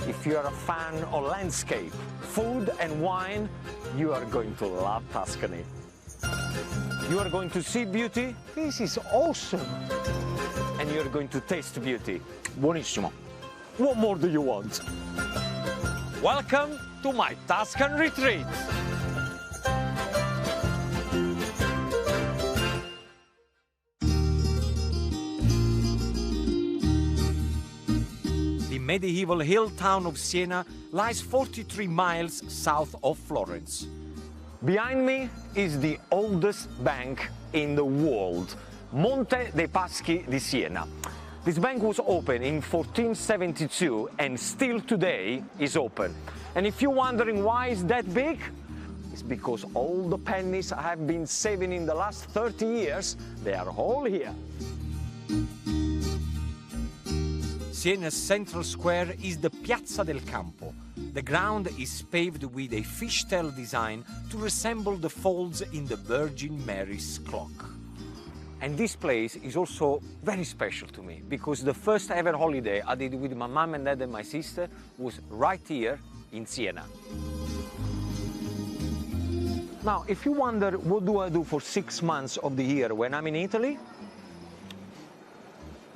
If you are a fan of landscape, food and wine, you are going to love Tuscany. You are going to see beauty. This is awesome. And you're going to taste beauty. Buonissimo. What more do you want? Welcome to my Tuscan retreat. The medieval hill town of Siena lies 43 miles south of Florence. Behind me is the oldest bank in the world, Monte dei Paschi di Siena. This bank was open in 1472 and still today is open. And if you're wondering why it's that big, it's because all the pennies I have been saving in the last 30 years, they are all here. Siena's central square is the Piazza del Campo. The ground is paved with a fishtail design to resemble the folds in the Virgin Mary's clock. And this place is also very special to me because the first ever holiday I did with my mom and dad and my sister was right here in Siena. Now, if you wonder what do I do for 6 months of the year when I'm in Italy,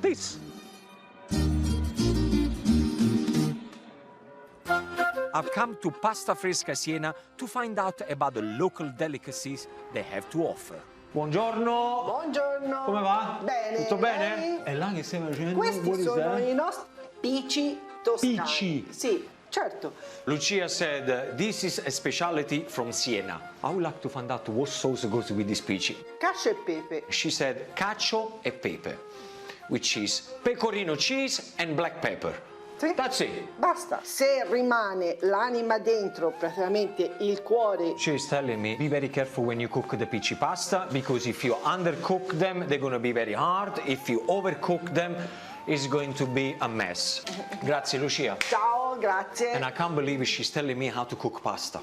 this. I've come to Pasta Fresca Siena to find out about the local delicacies they have to offer. Buongiorno! Buongiorno! Come va? Bene! Tutto bene? Lei? E là che stiamo facendo? Questi sono i nostri Pici toscani. Pici? Sì, certo. Lucia said, this is a specialty from Siena. I would like to find out what sauce goes with this Pici. Cacio e pepe. She said cacio e pepe, which is pecorino cheese and black pepper. Sì. That's it. Basta. Se rimane l'anima dentro, praticamente il cuore. She's telling me, be very careful when you cook the Pici pasta, because if you undercook them, they're going to be very hard. If you overcook them, it's going to be a mess. Grazie, Lucia. Ciao, grazie. And I can't believe she's telling me how to cook pasta.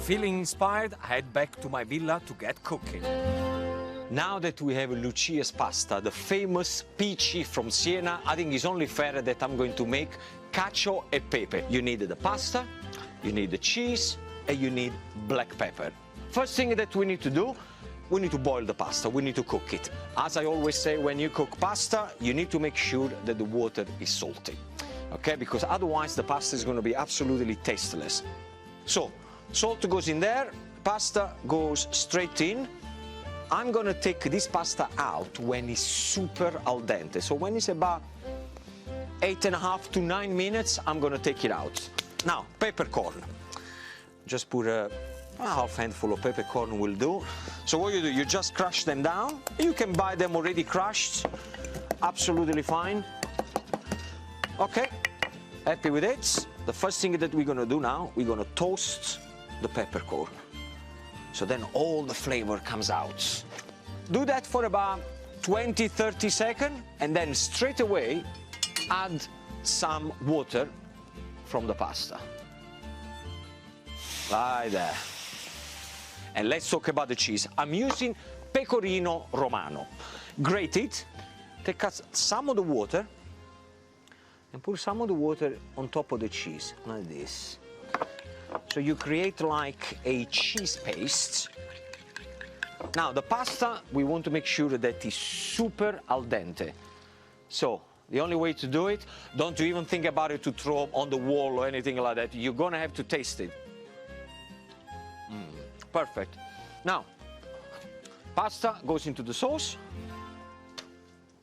Feeling inspired, I head back to my villa to get cooking. Now that we have Lucia's pasta, the famous Pici from Siena, I think it's only fair that I'm going to make cacio e pepe. You need the pasta, you need the cheese, and you need black pepper. First thing that we need to do, we need to boil the pasta, we need to cook it. As I always say, when you cook pasta, you need to make sure that the water is salty, okay? Because otherwise the pasta is going to be absolutely tasteless. So, salt goes in there, pasta goes straight in. I'm going to take this pasta out when it's super al dente. So when it's about 8.5 to 9 minutes, I'm going to take it out. Now, peppercorn. Just put a half handful of peppercorn will do. So what you do, you just crush them down. You can buy them already crushed. Absolutely fine. Okay, happy with it. The first thing that we're going to do now, we're going to toast the peppercorn. So then all the flavor comes out. Do that for about 20-30 seconds and then straight away add some water from the pasta. Like that. And let's talk about the cheese. I'm using pecorino romano. Grate it, take out some of the water and put some of the water on top of the cheese, like this. So you create like a cheese paste. Now the pasta, we want to make sure that it's super al dente. So the only way to do it, don't you even think about it to throw on the wall or anything like that. You're gonna have to taste it. Perfect. Now, pasta goes into the sauce.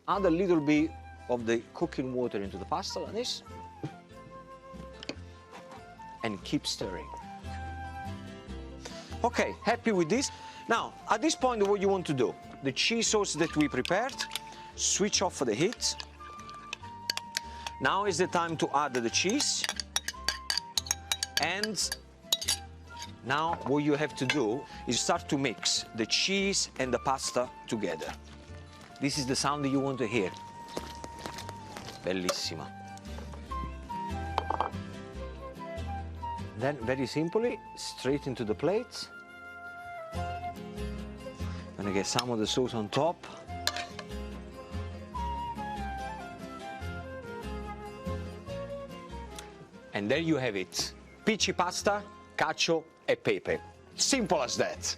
Add a little bit of the cooking water into the pasta like this. And keep stirring. Okay, happy with this? Now, at this point, what you want to do, the cheese sauce that we prepared, switch off the heat. Now is the time to add the cheese. And now what you have to do is start to mix the cheese and the pasta together. This is the sound that you want to hear. Bellissima. Then, very simply, straight into the plate. Gonna get some of the sauce on top. And there you have it. Pici pasta, cacio e pepe. Simple as that.